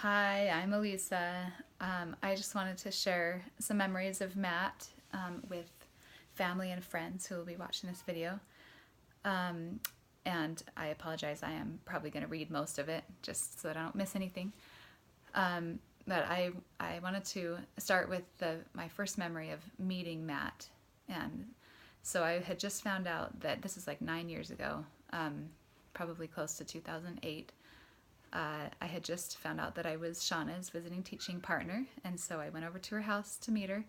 Hi, I'm Elisa. I just wanted to share some memories of Matt with family and friends who will be watching this video. Um, and I apologize, I am probably going to read most of it just so that I don't miss anything. But I wanted to start with my first memory of meeting Matt. And so I had just found out that this is like 9 years ago, probably close to 2008. I had just found out that I was Shauna's visiting teaching partner, and so I went over to her house to meet her.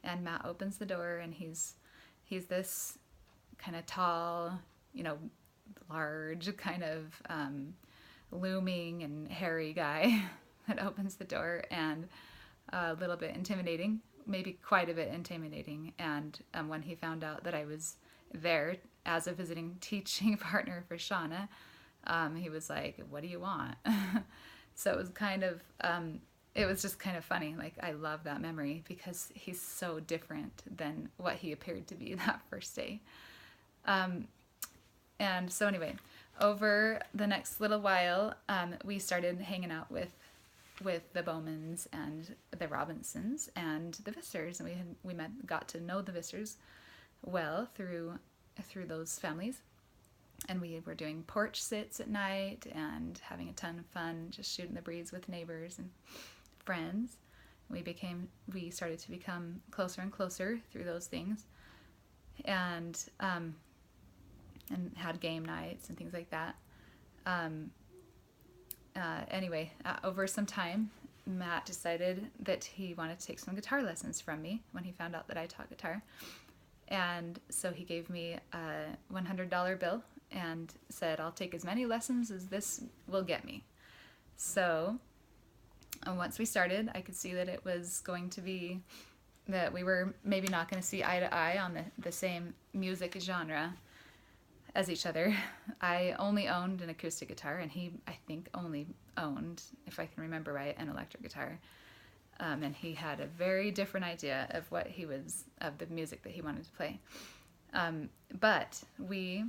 And Matt opens the door, and he's this kind of tall, large, kind of looming and hairy guy that opens the door, and a little bit intimidating, maybe quite a bit intimidating. And when he found out that I was there as a visiting teaching partner for Shauna, he was like, "What do you want?" So it was it was just kind of funny. Like, I love that memory because he's so different than what he appeared to be that first day. And so anyway, over the next little while, we started hanging out with the Bowmans and the Robinsons and the Vissers, and got to know the Vissers well through those families. And we were doing porch sits at night and having a ton of fun, just shooting the breeze with neighbors and friends. We started to become closer and closer through those things, and had game nights and things like that. Anyway, over some time, Matt decided that he wanted to take some guitar lessons from me when he found out that I taught guitar. And so he gave me a $100 bill and said, "I'll take as many lessons as this will get me." So once we started, I could see that it was going to be that we were maybe not going to see eye to eye on the same music genre as each other. I only owned an acoustic guitar, and he, I think, only owned, if I can remember right, an electric guitar. And he had a very different idea of of the music that he wanted to play. But we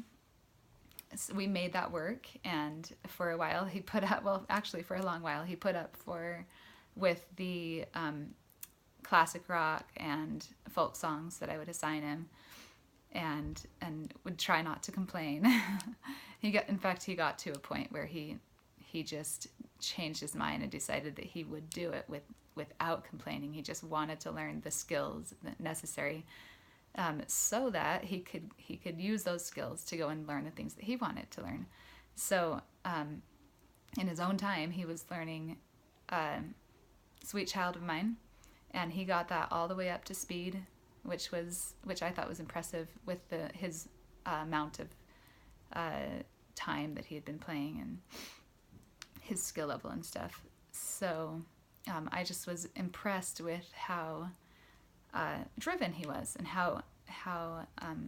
made that work, and for a while he put up, well, actually for a long while, he put up with the classic rock and folk songs that I would assign him, and would try not to complain. He got to a point where he just changed his mind and decided that he would do it without complaining. He just wanted to learn the skills necessary, so that he could use those skills to go and learn the things that he wanted to learn. So in his own time, he was learning "Sweet Child of Mine," and he got that all the way up to speed, which I thought was impressive with his amount of time that he had been playing and his skill level and stuff. So I just was impressed with how driven he was, and how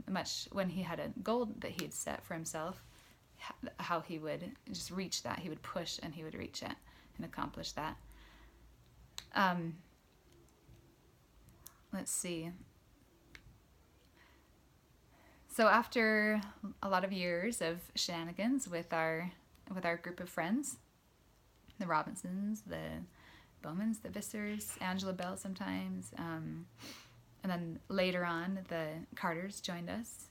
much, when he had a goal that he had set for himself, how he would just reach that. He would push and he would reach it and accomplish that. Let's see. So after a lot of years of shenanigans with our group of friends, the Robinsons, the Bowmans, the Vissers, Angela Bell sometimes, and then later on the Carters joined us,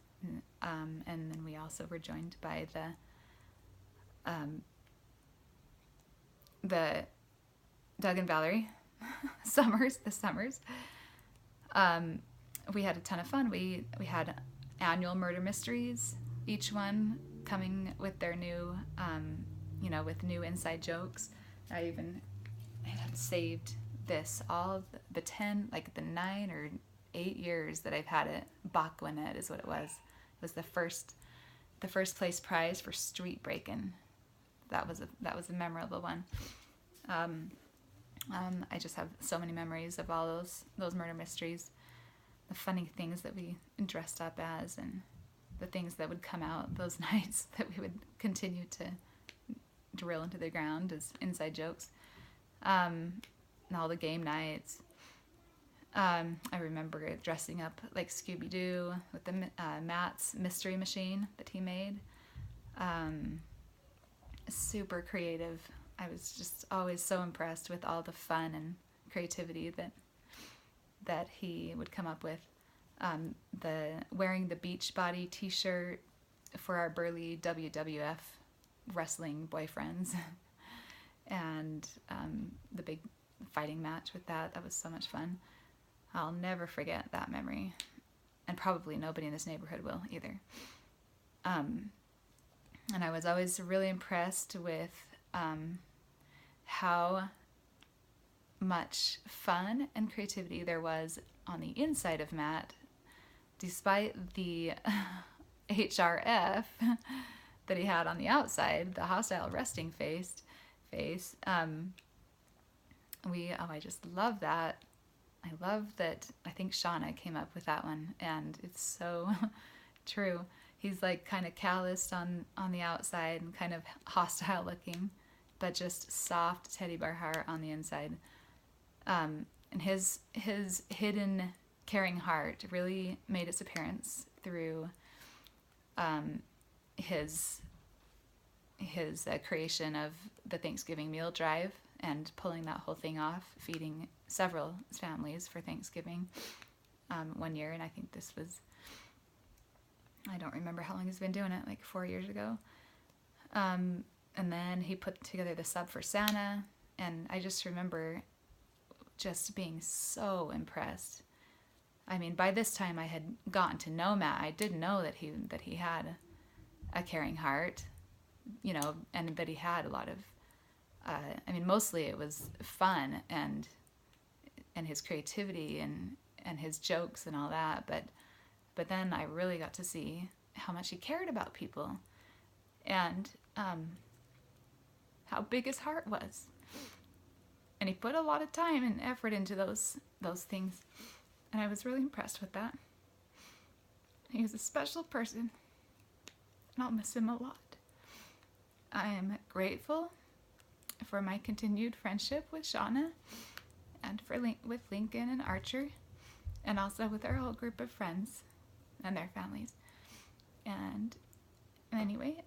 and then we also were joined by the Doug and Valerie the Summers. We had a ton of fun. We had annual murder mysteries, each one coming with their new, with new inside jokes. I had saved this all the 9 or 8 years that I've had it. Bakwanet is what it was. It was the first place prize for street breaking. That was a memorable one. I just have so many memories of all those murder mysteries, the funny things that we dressed up as, and the things that would come out those nights that we would continue to drill into the ground as inside jokes. And all the game nights. I remember dressing up like Scooby-Doo with Matt's mystery machine that he made. Super creative I was just always so impressed with all the fun and creativity that he would come up with. The wearing the Beachbody T-shirt for our burly WWF wrestling boyfriends, and the big fighting match with that was so much fun. I'll never forget that memory, and probably nobody in this neighborhood will either. And I was always really impressed with how much fun and creativity there was on the inside of Matt, despite the HRF that he had on the outside, the hostile resting face. I just love that. I love that. I think Shauna came up with that one, and it's so true. He's like kind of calloused on the outside and kind of hostile looking, but just soft teddy bear heart on the inside. And his hidden caring heart really made its appearance through his creation of the Thanksgiving meal drive and pulling that whole thing off, feeding several families for Thanksgiving one year. And I think this was, I don't remember how long he's been doing it, like 4 years ago. And then he put together the sub for Santa, and I just remember just being so impressed. I mean, by this time I had gotten to know Matt. I did know that he had a caring heart, you know, and that he had a lot of, I mean, mostly it was fun and his creativity and his jokes and all that, but then I really got to see how much he cared about people and how big his heart was. And he put a lot of time and effort into those things, and I was really impressed with that. He was a special person, and I'll miss him a lot. I am grateful for my continued friendship with Shauna and with Lincoln and Archer, and also with our whole group of friends and their families. And anyway,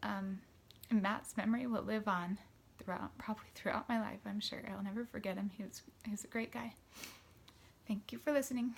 Matt's memory will live on probably throughout my life, I'm sure. I'll never forget him. He was a great guy. Thank you for listening.